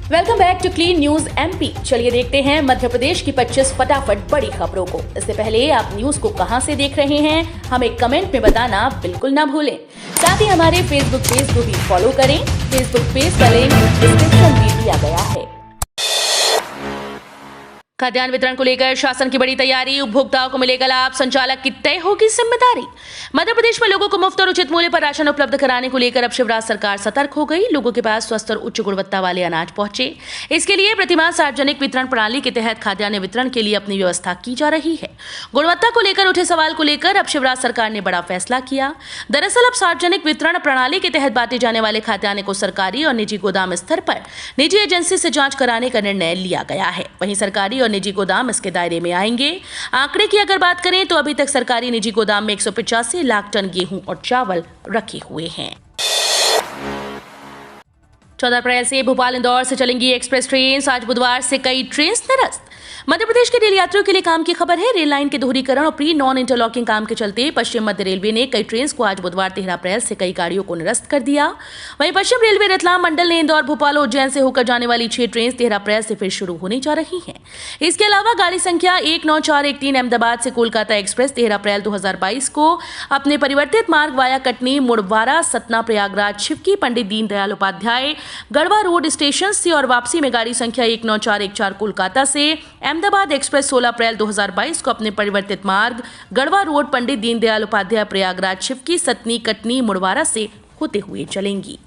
Welcome back to clean news MP. चलिए देखते हैं मध्य प्रदेश की 25 फटाफट बड़ी खबरों को। इससे पहले आप न्यूज को कहां से देख रहे हैं, हमें कमेंट में बताना बिल्कुल ना भूलें। साथ ही हमारे फेसबुक पेज को भी फॉलो करें। फेसबुक पेज का लिंक डिस्क्रिप्शन में दिया गया है। खाद्यान्न वितरण को लेकर शासन की बड़ी तैयारी, उपभोक्ताओं को मिलेगा लाभ, संचालक की तय होगी जिम्मेदारी। मध्य प्रदेश में लोगों को मुफ्त और उचित मूल्य पर राशन उपलब्ध कराने को लेकर अब शिवराज सरकार सतर्क हो गई। लोगों के पास स्वस्थ और उच्च गुणवत्ता वाले अनाज पहुंचे, इसके लिए प्रतिमाह सार्वजनिक वितरण प्रणाली के तहत खाद्यान्न वितरण के लिए अपनी व्यवस्था की जा रही है। गुणवत्ता को लेकर उठे सवाल को लेकर अब शिवराज सरकार ने बड़ा फैसला किया। दरअसल अब सार्वजनिक वितरण प्रणाली के तहत बांटे जाने वाले खाद्यान्न को सरकारी और निजी गोदाम स्तर पर निजी एजेंसी से जांच कराने का निर्णय लिया गया है। वहीं सरकारी और निजी गोदाम इसके दायरे में आएंगे। आंकड़े की अगर बात करें तो अभी तक सरकारी निजी गोदाम में 185 लाख टन गेहूं और चावल रखे हुए हैं। 14 अप्रैल से भोपाल इंदौर से चलेंगी एक्सप्रेस ट्रेन। आज बुधवार से कई ट्रेन निरस्त। मध्य प्रदेश के रेल यात्रियों के लिए काम की खबर है। रेल लाइन के दोहरीकरण और प्री नॉन इंटरलॉकिंग काम के चलते पश्चिम मध्य रेलवे ने कई ट्रेन को आज बुधवार 13 अप्रैल से कई गाड़ियों को निरस्त कर दिया। वहीं पश्चिम रेलवे रतलाम मंडल ने इंदौर, भोपाल और उज्जैन से होकर जाने वाली 6 ट्रेन 13 अप्रैल से फिर शुरू होने जा रही हैं। इसके अलावा गाड़ी संख्या 19413 अहमदाबाद से कोलकाता एक्सप्रेस 13 अप्रैल 2022 को अपने परिवर्तित मार्ग via Katni, Murwara, Satna, Prayagraj, छिपकी, Pandit Deendayal Upadhyay, Garhwa road station से और वापसी में गाड़ी संख्या 19414 कोलकाता से अहमदाबाद एक्सप्रेस 16 अप्रैल 2022 को अपने परिवर्तित मार्ग गढ़वा रोड, पंडित दीनदयाल उपाध्याय, प्रयागराज, छिपकी, सतनी, कटनी, मुड़वारा से होते हुए चलेंगी।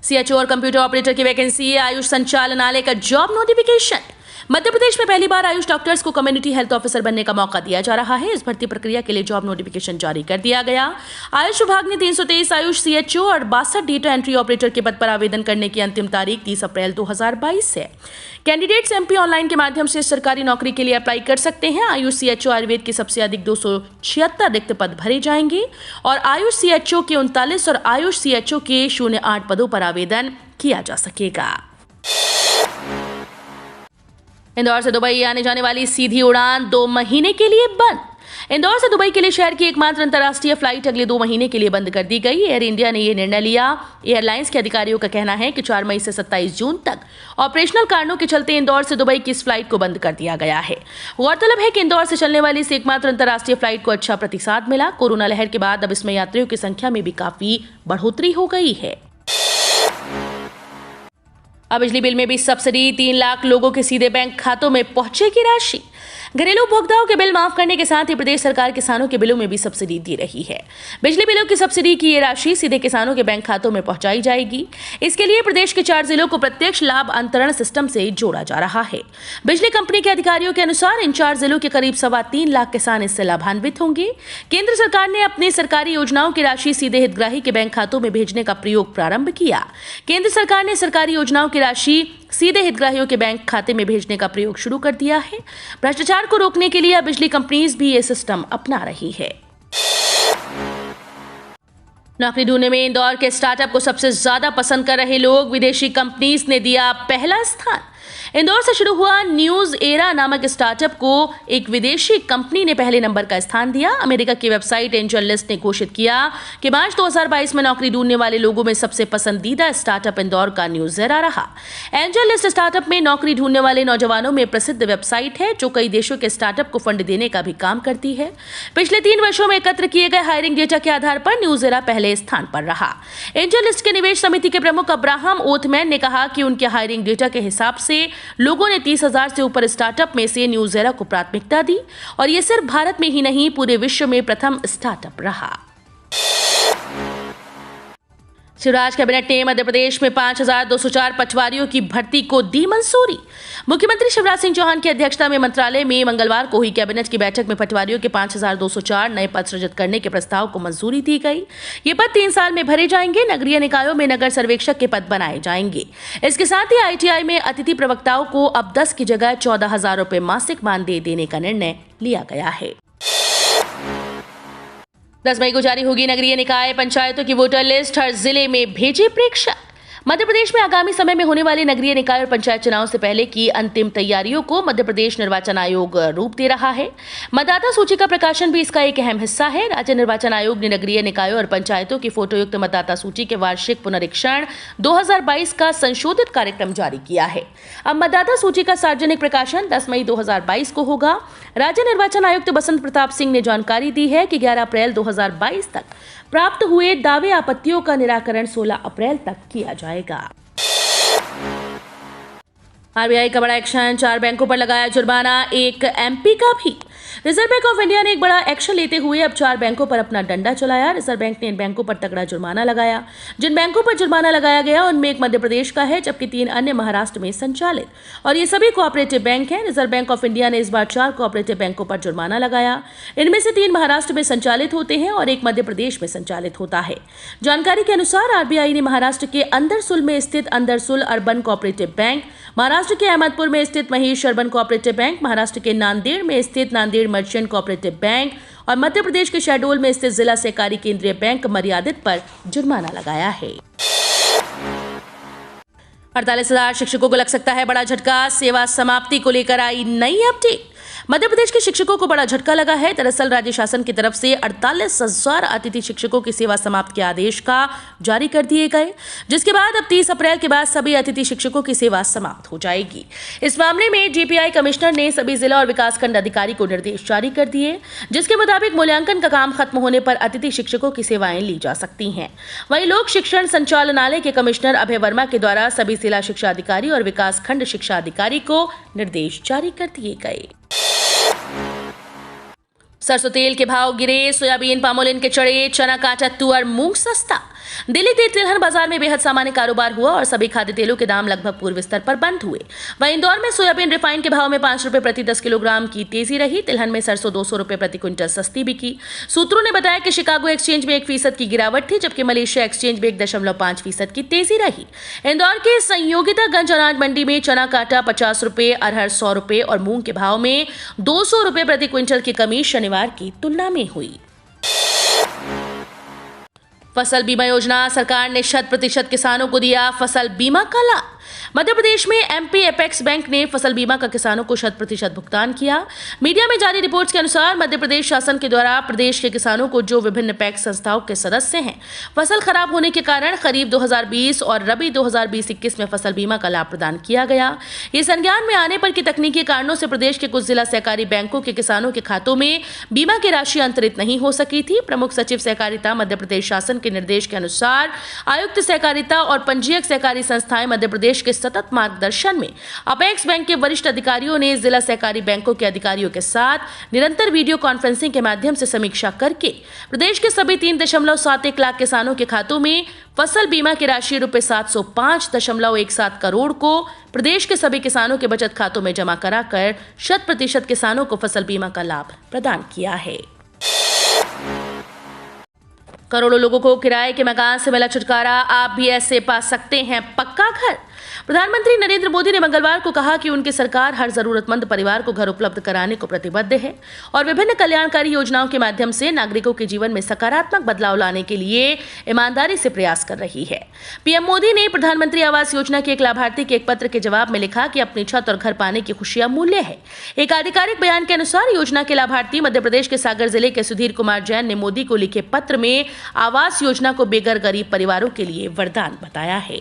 सीएचओ और कंप्यूटर ऑपरेटर की वैकेंसी, आयुष संचालनालय का जॉब नोटिफिकेशन। मध्य प्रदेश में पहली बार आयुष डॉक्टर्स को कम्युनिटी हेल्थ ऑफिसर बनने का मौका दिया जा रहा है। इस भर्ती प्रक्रिया के लिए जॉब नोटिफिकेशन जारी कर दिया गया। आयुष विभाग ने 323 आयुष सीएचओ और 62 डेटा एंट्री ऑपरेटर के पद पर आवेदन करने की अंतिम तारीख 30 अप्रैल 2022 है। कैंडिडेट्स एमपी ऑनलाइन के माध्यम से सरकारी नौकरी के लिए अप्लाई कर सकते हैं। आयुष सीएचओ आयुर्वेद के सबसे अधिक 276 रिक्त पद भरे जाएंगे और आयुष सीएचओ के 39 और आयुष सीएचओ के 08 पदों पर आवेदन किया जा सकेगा। इंदौर से दुबई आने जाने वाली सीधी उड़ान 2 महीने के लिए बंद। इंदौर से दुबई के लिए शहर की एकमात्र अंतर्राष्ट्रीय फ्लाइट अगले 2 महीने के लिए बंद कर दी गई। एयर इंडिया ने यह निर्णय लिया। एयरलाइंस के अधिकारियों का कहना है कि 4 मई से 27 जून तक ऑपरेशनल कारणों के चलते इंदौर से दुबई की इस फ्लाइट को बंद कर दिया गया है। गौरतलब है कि इंदौर से चलने वाली इस एकमात्र अंतर्राष्ट्रीय फ्लाइट को अच्छा प्रतिसाद मिला। कोरोना लहर के बाद अब इसमें यात्रियों की संख्या में भी काफी बढ़ोतरी हो गई है। अब बिजली बिल में भी सब्सिडी, 3 लाख लोगों के सीधे बैंक खातों में पहुंचेगी राशि। घरेलू उपभोक्ताओं के बिल माफ करने के साथ ही प्रदेश सरकार किसानों के बिलों में भी सब्सिडी दे रही है। बिजली बिलों की सब्सिडी की ये राशि सीधे किसानों के बैंक खातों में पहुंचाई जाएगी। इसके लिए प्रदेश के 4 जिलों को प्रत्यक्ष लाभ अंतरण सिस्टम से जोड़ा जा रहा है। बिजली कंपनी के अधिकारियों के अनुसार इन 4 जिलों के करीब 3.25 लाख किसान इससे लाभान्वित होंगे। केंद्र सरकार ने अपनी सरकारी योजनाओं की राशि सीधे हितग्राही के बैंक खातों में भेजने का प्रयोग प्रारंभ किया। केंद्र सरकार ने सरकारी योजनाओं की राशि सीधे हितग्राहियों के बैंक खाते में भेजने का प्रयोग शुरू कर दिया है। भ्रष्टाचार को रोकने के लिए अब बिजली कंपनीज भी ये सिस्टम अपना रही है। नौकरी ढूंढने में इंदौर के स्टार्टअप को सबसे ज्यादा पसंद कर रहे लोग, विदेशी कंपनीज ने दिया पहला स्थान। इंदौर से शुरू हुआ न्यूज एरा नामक स्टार्टअप को एक विदेशी कंपनी ने पहले नंबर का स्थान दिया। अमेरिका की वेबसाइट एंजल लिस्ट ने घोषित किया कि मार्च 2022 में नौकरी ढूंढने वाले लोगों में सबसे पसंदीदा स्टार्टअप इंदौर का न्यूज एरा रहा। एंजल लिस्ट स्टार्टअप में नौकरी ढूंढने वाले नौजवानों में प्रसिद्ध वेबसाइट है जो कई देशों के स्टार्टअप को फंड देने का भी काम करती है। पिछले 3 वर्षों में एकत्र किए गए हायरिंग डेटा के आधार पर न्यूज एरा पहले स्थान पर रहा। एंजल लिस्ट के निवेश समिति के प्रमुख अब्राहम ओथमैन ने कहा कि उनके हायरिंग डेटा के हिसाब से लोगों ने 30,000 से ऊपर स्टार्टअप में से न्यूज एरा को प्राथमिकता दी और यह सिर्फ भारत में ही नहीं पूरे विश्व में प्रथम स्टार्टअप रहा। शिवराज कैबिनेट ने मध्य प्रदेश में 5,204 पटवारियों की भर्ती को दी मंजूरी। मुख्यमंत्री शिवराज सिंह चौहान की अध्यक्षता में मंत्रालय में मंगलवार को हुई कैबिनेट की बैठक में पटवारियों के 5,204 नए पद सृजित करने के प्रस्ताव को मंजूरी दी गई। ये पद 3 साल में भरे जाएंगे। नगरीय निकायों में नगर सर्वेक्षक के पद बनाए जाएंगे। इसके साथ ही आईटीआई में अतिथि प्रवक्ताओं को अब 10 की जगह 14,000 रुपए मासिक मानदेय देने का निर्णय लिया गया है। 10 मई को जारी होगी नगरीय निकाय पंचायतों की वोटर लिस्ट। हर जिले में भेजे प्रेक्षक। मध्य प्रदेश में आगामी समय में होने वाले नगरीय निकाय और पंचायत चुनाव से पहले की अंतिम तैयारियों को मध्य प्रदेश निर्वाचन आयोग रूप दे रहा है। मतदाता सूची का प्रकाशन भी इसका एक अहम हिस्सा है। राज्य निर्वाचन आयोग ने नगरीय निकायों और पंचायतों की फोटोयुक्त मतदाता सूची के वार्षिक पुनरीक्षण 2022 का संशोधित कार्यक्रम जारी किया है। अब मतदाता सूची का सार्वजनिक प्रकाशन 10 मई 2022 को होगा। राज्य निर्वाचन आयुक्त बसंत प्रताप सिंह ने जानकारी दी है कि 11 अप्रैल 2022 तक प्राप्त हुए दावे आपत्तियों का निराकरण 16 अप्रैल तक किया जाएगा। आरबीआई का बड़ा एक्शन, 4 बैंकों पर लगाया जुर्माना, एक एमपी का भी। रिजर्व बैंक ऑफ इंडिया ने एक बड़ा एक्शन लेते हुए अब 4 बैंकों पर अपना डंडा चलाया। रिजर्व बैंक ने इन बैंकों पर तगड़ा जुर्माना लगाया। जिन बैंकों पर जुर्माना लगाया गया उनमें एक मध्य प्रदेश का है, जबकि 3 अन्य महाराष्ट्र में संचालित, और ये सभी कोऑपरेटिव बैंक हैं। रिजर्व बैंक ऑफ इंडिया ने इस बार 4 कोऑपरेटिव बैंकों पर जुर्माना लगाया। इनमें से 3 महाराष्ट्र में संचालित होते हैं और एक मध्य प्रदेश में संचालित होता है। जानकारी के अनुसार आरबीआई ने महाराष्ट्र के अंदरसुल में स्थित अंदरसुल अर्बन कोऑपरेटिव बैंक, महाराष्ट्र के अहमदपुर में स्थित Mahesh urban cooperative bank, Maharashtra के नांदेड़ में स्थित नांदेड़ मर्चेंट कोऑपरेटिव बैंक और मध्य प्रदेश के शहडोल में स्थित जिला सहकारी केंद्रीय बैंक मर्यादित पर जुर्माना लगाया है। 48,000 शिक्षकों को लग सकता है बड़ा झटका, सेवा समाप्ति को लेकर आई नई अपडेट। मध्य प्रदेश के शिक्षकों को बड़ा झटका लगा है। दरअसल राज्य शासन की तरफ से 48,000 अतिथि शिक्षकों की सेवा समाप्त के आदेश का जारी कर दिए गए, जिसके बाद अब 30 अप्रैल के बाद सभी अतिथि शिक्षकों की सेवा समाप्त हो जाएगी। इस मामले में जीपीआई कमिश्नर ने सभी जिला और विकासखंड अधिकारी को निर्देश जारी कर दिए, जिसके मुताबिक मूल्यांकन का काम खत्म होने पर अतिथि शिक्षकों की सेवाएं ली जा सकती हैं। वहीं लोक शिक्षण संचालनालय के कमिश्नर अभय वर्मा के द्वारा सभी जिला शिक्षा अधिकारी और विकासखंड शिक्षा अधिकारी को निर्देश जारी कर दिए गए। सरसों तेल के भाव गिरे, सोयाबीन पामोलिन के चढ़े, चना काचा, तुअर, मूंग सस्ता। दिल्ली तिलहन बाजार में बेहद सामान्य कारोबार हुआ और सभी खाद्य तेलों के दाम लगभग पूर्व स्तर पर बंद हुए। वहीं इंदौर में सोयाबीन रिफाइंड के भाव में 5 रुपए प्रति 10 किलोग्राम की तेजी रही। तिलहन में सरसों 200 रुपए प्रति क्विंटल सस्ती बिकी। सूत्रों ने बताया कि शिकागो एक्सचेंज में 1% की गिरावट थी, जबकि मलेशिया एक्सचेंज में 1.5% की तेजी रही। इंदौर के संयोगितागंज अनाज मंडी में चना काटा 50 रुपए, अरहर 100 रुपए और मूंग के भाव में 200 रुपए प्रति क्विंटल की कमी शनिवार की तुलना में हुई। फसल बीमा योजना, सरकार ने 100% किसानों को दिया फसल बीमा का लाभ। मध्य प्रदेश में एमपी एपेक्स बैंक ने फसल बीमा का किसानों को 100% भुगतान किया। मीडिया में जारी रिपोर्ट्स के अनुसार मध्य प्रदेश शासन के द्वारा प्रदेश के किसानों को जो विभिन्न पैक्स संस्थाओं के सदस्य हैं, फसल खराब होने के कारण खरीफ 2020 और रबी 2020-21 में फसल बीमा का लाभ प्रदान किया गया। ये संज्ञान में आने पर कि तकनीकी कारणों से प्रदेश के कुछ जिला सहकारी बैंकों के किसानों के खातों में बीमा की राशि अंतरित नहीं हो सकी थी। प्रमुख सचिव सहकारिता मध्य प्रदेश शासन के निर्देश के अनुसार आयुक्त सहकारिता और पंजीयक सहकारी संस्थाएं मध्य प्रदेश के सतत मार्गदर्शन में अपेक्स बैंक के वरिष्ठ अधिकारियों ने जिला सहकारी बैंकों के अधिकारियों के साथ निरंतर वीडियो कॉन्फ्रेंसिंग के माध्यम से समीक्षा करके प्रदेश के सभी 3.71 लाख किसानों के खातों में फसल बीमा की राशि रुपए 705.17 करोड़ को प्रदेश के सभी किसानों के बचत खातों में जमा कराकर 100% किसानों को फसल बीमा का लाभ प्रदान किया है। करोड़ों लोगों को किराए के मकान से मिला छुटकारा, आप भी ऐसे पा सकते हैं पक्का घर। प्रधानमंत्री नरेंद्र मोदी ने मंगलवार को कहा कि उनकी सरकार हर जरूरतमंद परिवार को घर उपलब्ध कराने को प्रतिबद्ध है और विभिन्न कल्याणकारी योजनाओं के माध्यम से नागरिकों के जीवन में सकारात्मक बदलाव लाने के लिए ईमानदारी से प्रयास कर रही है। पीएम मोदी ने प्रधानमंत्री आवास योजना के एक लाभार्थी के एक पत्र के जवाब में लिखा कि अपनी छत और घर पाने की खुशी अमूल्य है। एक आधिकारिक बयान के अनुसार योजना के लाभार्थी मध्य प्रदेश के सागर जिले के सुधीर कुमार जैन ने मोदी को लिखे पत्र में आवास योजना को बेघर गरीब परिवारों के लिए वरदान बताया है।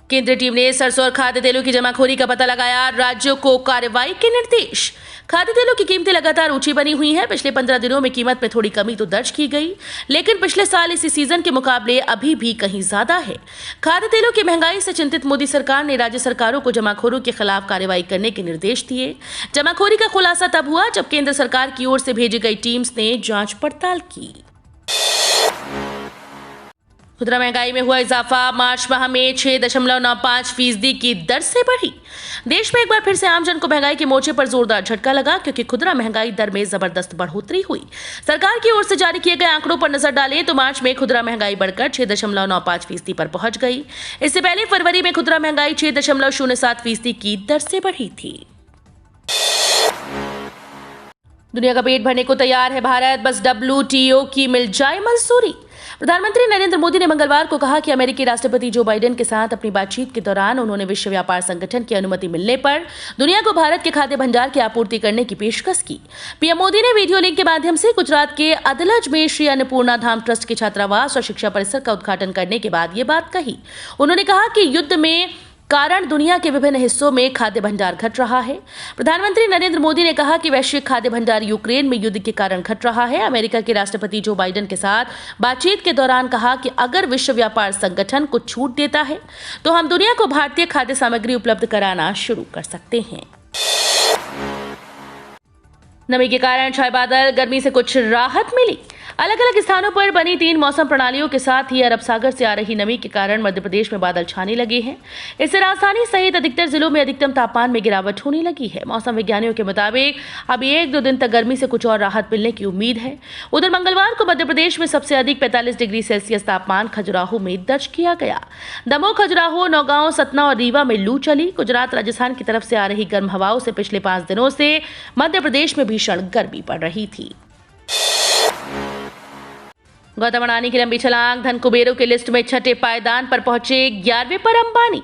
केंद्रीय टीम ने सरसों और खाद्य तेलों की जमाखोरी का पता लगाया, राज्यों को कार्रवाई के निर्देश। खाद्य तेलों की कीमतें लगातार ऊंची बनी हुई हैं। पिछले 15 दिनों में कीमत में थोड़ी कमी तो दर्ज की गई, लेकिन पिछले साल इसी सीजन के मुकाबले अभी भी कहीं ज्यादा है। खाद्य तेलों की महंगाई से चिंतित मोदी सरकार ने राज्य सरकारों को जमाखोरों के खिलाफ कार्रवाई करने के निर्देश दिए। जमाखोरी का खुलासा तब हुआ जब केंद्र सरकार की ओर से भेजी गई टीम्स ने जांच पड़ताल की। खुदरा महंगाई में हुआ इजाफा, मार्च माह में 6.95% की दर से बढ़ी। देश में एक बार फिर से आमजन को महंगाई के मोर्चे पर जोरदार झटका लगा, क्योंकि खुदरा महंगाई दर में जबरदस्त बढ़ोतरी हुई। सरकार की ओर से जारी किए गए आंकड़ों पर नजर डालें तो मार्च में खुदरा महंगाई बढ़कर 6.95% पर पहुंच गई। इससे पहले फरवरी में खुदरा महंगाई 6.07% की दर से बढ़ी थी। दुनिया का पेट भरने को तैयार है भारत, बस WTO की मिल जाए मंजूरी। प्रधानमंत्री नरेंद्र मोदी ने मंगलवार को कहा कि अमेरिकी राष्ट्रपति जो बाइडेन के साथ अपनी बातचीत के दौरान उन्होंने विश्व व्यापार संगठन की अनुमति मिलने पर दुनिया को भारत के खाद्य भंडार की आपूर्ति करने की पेशकश की। पीएम मोदी ने वीडियो लिंक के माध्यम से गुजरात के अदलज में श्री अन्नपूर्णा धाम ट्रस्ट के छात्रावास और शिक्षा परिसर का उद्घाटन करने के बाद ये बात कही। उन्होंने कहा कि युद्ध में कारण दुनिया के विभिन्न हिस्सों में खाद्य भंडार घट रहा है। प्रधानमंत्री नरेंद्र मोदी ने कहा कि वैश्विक खाद्य भंडार यूक्रेन में युद्ध के कारण घट रहा है। अमेरिका के राष्ट्रपति जो बाइडेन के साथ बातचीत के दौरान कहा कि अगर विश्व व्यापार संगठन कुछ छूट देता है तो हम दुनिया को भारतीय खाद्य सामग्री उपलब्ध कराना शुरू कर सकते हैं। नमी के कारण छाए बादल, गर्मी से कुछ राहत मिली। अलग अलग स्थानों पर बनी 3 मौसम प्रणालियों के साथ ही अरब सागर से आ रही नमी के कारण मध्य प्रदेश में बादल छाने लगे हैं। इससे राजधानी सहित अधिकतर जिलों में अधिकतम तापमान में गिरावट होने लगी है। मौसम विज्ञानियों के मुताबिक अभी 1-2 दिन तक गर्मी से कुछ और राहत मिलने की उम्मीद है। उधर मंगलवार को मध्य प्रदेश में सबसे अधिक 45 डिग्री सेल्सियस तापमान खजुराहो में दर्ज किया गया। दमोह, खजुराहो, नौगांव, सतना और रीवा में लू चली। गुजरात, राजस्थान की तरफ से आ रही गर्म हवाओं से पिछले 5 दिनों से मध्य प्रदेश में भीषण गर्मी पड़ रही थी। गौतम अडानी की लंबी छलांग, धन कुबेरों की लिस्ट में छठे पायदान पर पहुंचे 11वें पर अंबानी।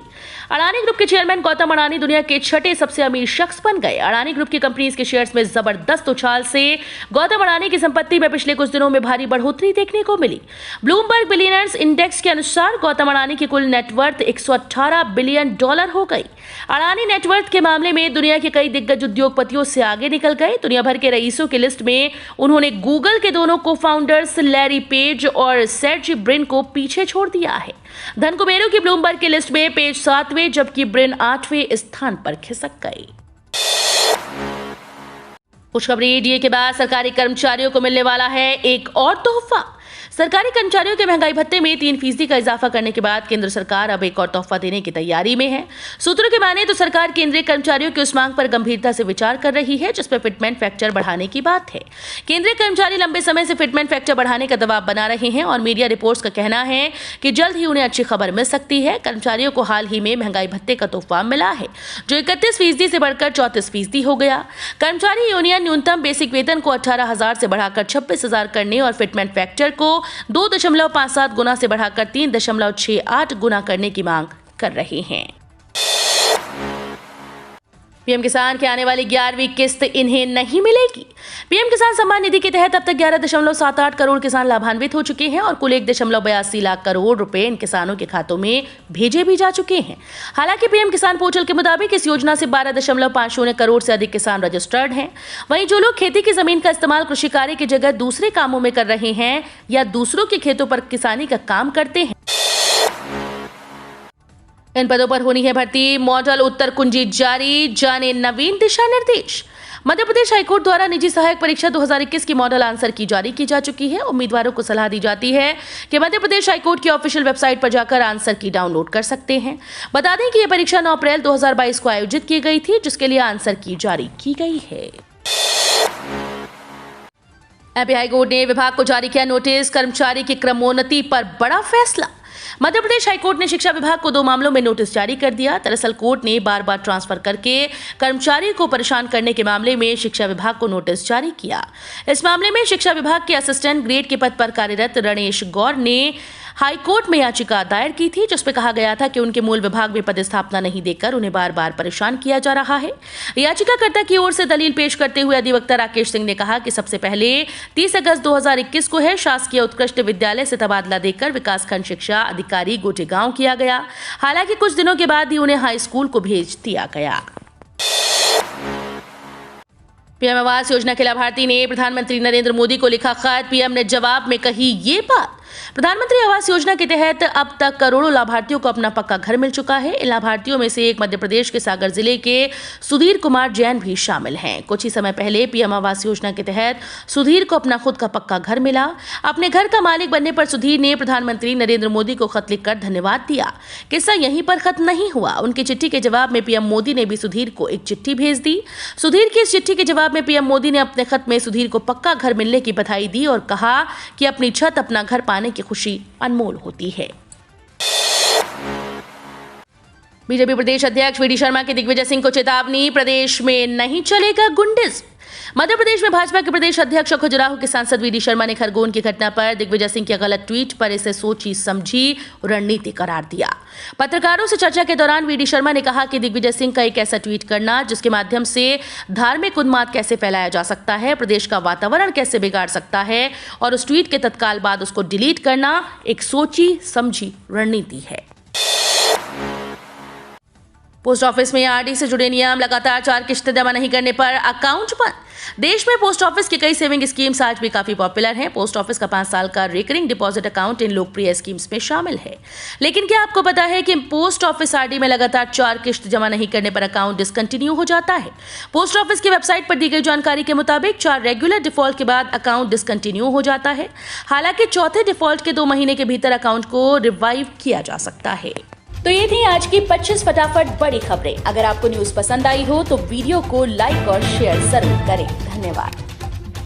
अडानी ग्रुप के चेयरमैन गौतम अडानी दुनिया के छठे सबसे अमीर शख्स बन गए। अडानी ग्रुप की कंपनीज के शेयर्स में जबरदस्त उछाल से गौतम अडानी की संपत्ति में पिछले कुछ दिनों में भारी बढ़ोतरी देखने को मिली। ब्लूमबर्ग बिलियनर्स इंडेक्स के अनुसार गौतम अडानी की कुल नेटवर्थ $118 बिलियन हो गई। अडानी नेटवर्थ के मामले में दुनिया के कई दिग्गज उद्योगपतियों से आगे निकल गए। दुनिया भर के रईसों की लिस्ट में उन्होंने गूगल के दोनों को फाउंडर्स लैरी पेज और सर्जी ब्रिन को पीछे छोड़ दिया है। धन कुबेरों की ब्लूमबर्ग की लिस्ट में पेज 7वें जबकि ब्रिन 8वें स्थान पर खिसक गए। खुशखबरी, डीए के बाद सरकारी कर्मचारियों को मिलने वाला है एक और तोहफा। सरकारी कर्मचारियों के महंगाई भत्ते में 3% का इजाफा करने के बाद केंद्र सरकार अब एक और तोहफा देने की तैयारी में है। सूत्रों की माने तो सरकार केंद्रीय कर्मचारियों की उस मांग पर गंभीरता से विचार कर रही है जिस पर फिटमेंट फैक्टर बढ़ाने की बात है। केंद्रीय कर्मचारी लंबे समय से फिटमेंट फैक्टर बढ़ाने का दबाव बना रहे हैं और मीडिया रिपोर्ट्स का कहना है कि जल्द ही उन्हें अच्छी खबर मिल सकती है। कर्मचारियों को हाल ही में महंगाई भत्ते का तोहफा मिला है जो 31% से बढ़कर 34% हो गया। कर्मचारी यूनियन न्यूनतम बेसिक वेतन को 18,000 से बढ़ाकर 26,000 करने और फिटमेंट फैक्टर को 2.57 गुना से बढ़ाकर 3.68 गुना करने की मांग कर रहे हैं। पीएम किसान की आने वाली 11वीं किस्त इन्हें नहीं मिलेगी। पीएम किसान सम्मान निधि के तहत अब तक 11.78 करोड़ किसान लाभान्वित हो चुके हैं और कुल 1.82 लाख करोड़ रुपए इन किसानों के खातों में भेजे भी जा चुके हैं। हालांकि पीएम किसान पोर्टल के मुताबिक इस योजना से 12.50 करोड़ से अधिक किसान रजिस्टर्ड हैं। वहीं जो लोग खेती की जमीन का इस्तेमाल कृषि कार्य की जगह दूसरे कामों में कर रहे हैं या दूसरों के खेतों पर किसानी का काम करते हैं, इन पदों पर होनी है भर्ती। मॉडल उत्तर कुंजी जारी, जाने नवीन दिशा निर्देश। मध्य प्रदेश हाईकोर्ट द्वारा निजी सहायक परीक्षा 2021 की मॉडल आंसर की जारी की जा चुकी है। उम्मीदवारों को सलाह दी जाती है कि मध्य प्रदेश हाईकोर्ट की ऑफिशियल वेबसाइट पर जाकर आंसर की डाउनलोड कर सकते हैं। बता दें कि यह परीक्षा 9 अप्रैल 2022 को आयोजित की गई थी जिसके लिए आंसर की जारी की गई है। एमपी हाईकोर्ट ने विभाग को जारी किया नोटिस, कर्मचारी की क्रमोन्नति पर बड़ा फैसला। मध्य प्रदेश हाईकोर्ट ने शिक्षा विभाग को 2 मामलों में नोटिस जारी कर दिया। दरअसल कोर्ट ने बार बार ट्रांसफर करके कर्मचारी को परेशान करने के मामले में शिक्षा विभाग को नोटिस जारी किया। इस मामले में शिक्षा विभाग के असिस्टेंट ग्रेड के पद पर कार्यरत रणेश गौर ने हाईकोर्ट में याचिका दायर की थी जिसमें कहा गया था कि उनके मूल विभाग में पदस्थापना नहीं देकर उन्हें बार बार परेशान किया जा रहा है। याचिकाकर्ता की ओर से दलील पेश करते हुए अधिवक्ता राकेश सिंह ने कहा कि सबसे पहले 30 अगस्त 2021 को है शासकीय उत्कृष्ट विद्यालय से तबादला देकर विकासखंड शिक्षा अधिकारी गोटेगांव किया गया। हालांकि कुछ दिनों के बाद ही उन्हें हाई स्कूल को भेज दिया गया। पीएम आवास योजना के लाभार्थी ने प्रधानमंत्री नरेंद्र मोदी को लिखा खत। पीएम ने जवाब में कही ये बात। प्रधानमंत्री आवास योजना के तहत अब तक करोड़ों लाभार्थियों को अपना पक्का घर मिल चुका है। इन लाभार्थियों में से एक मध्य प्रदेश के सागर जिले के सुधीर कुमार जैन भी शामिल हैं। कुछ ही समय पहले पीएम आवास योजना के तहत सुधीर को अपना खुद का पक्का घर मिला। अपने घर का मालिक बनने पर सुधीर ने प्रधानमंत्री नरेंद्र मोदी को खत लिखकर धन्यवाद दिया। किस्सा यहीं पर खत्म नहीं हुआ। उनकी चिट्ठी के जवाब में पीएम मोदी ने भी सुधीर को एक चिट्ठी भेज दी। सुधीर की इस चिट्ठी के जवाब में पीएम मोदी ने अपने खत में सुधीर को पक्का घर मिलने की बधाई दी और कहा कि अपनी छत, अपना घर पाने की खुशी अनमोल होती है। बीजेपी प्रदेश अध्यक्ष वी डी शर्मा की दिग्विजय सिंह को चेतावनी, प्रदेश में नहीं चलेगा गुंडिज्म। मध्य प्रदेश में भाजपा के प्रदेश अध्यक्ष और खजुराहो के सांसद वीडी शर्मा ने खरगोन की घटना पर दिग्विजय सिंह के गलत ट्वीट पर इसे सोची समझी रणनीति करार दिया। पत्रकारों से चर्चा के दौरान वीडी शर्मा ने कहा कि दिग्विजय सिंह का एक ऐसा ट्वीट करना जिसके माध्यम से धार्मिक उन्माद कैसे फैलाया जा सकता है, प्रदेश का वातावरण कैसे बिगाड़ सकता है और उस ट्वीट के तत्काल बाद उसको डिलीट करना एक सोची समझी रणनीति है। पोस्ट ऑफिस में आरडी से जुड़े नियम, लगातार 4 किश्तें जमा नहीं करने पर अकाउंट बंद। देश में पोस्ट ऑफिस की कई सेविंग स्कीम्स आज भी काफी पॉपुलर हैं। पोस्ट ऑफिस का 5 साल का रिकरिंग डिपॉजिट अकाउंट इन लोकप्रिय स्कीम्स में शामिल है। लेकिन क्या आपको पता है कि पोस्ट ऑफिस आरडी में लगातार 4 किश्त जमा नहीं करने पर अकाउंट डिसकंटिन्यू हो जाता है। पोस्ट ऑफिस की वेबसाइट पर दी गई जानकारी के मुताबिक 4 रेगुलर डिफॉल्ट के बाद अकाउंट डिसकंटिन्यू हो जाता है। हालांकि चौथे डिफॉल्ट के 2 महीने के भीतर अकाउंट को रिवाइव किया जा सकता है। तो ये थी आज की 25 फटाफट बड़ी खबरें। अगर आपको न्यूज़ पसंद आई हो तो वीडियो को लाइक और शेयर जरूर करें। धन्यवाद।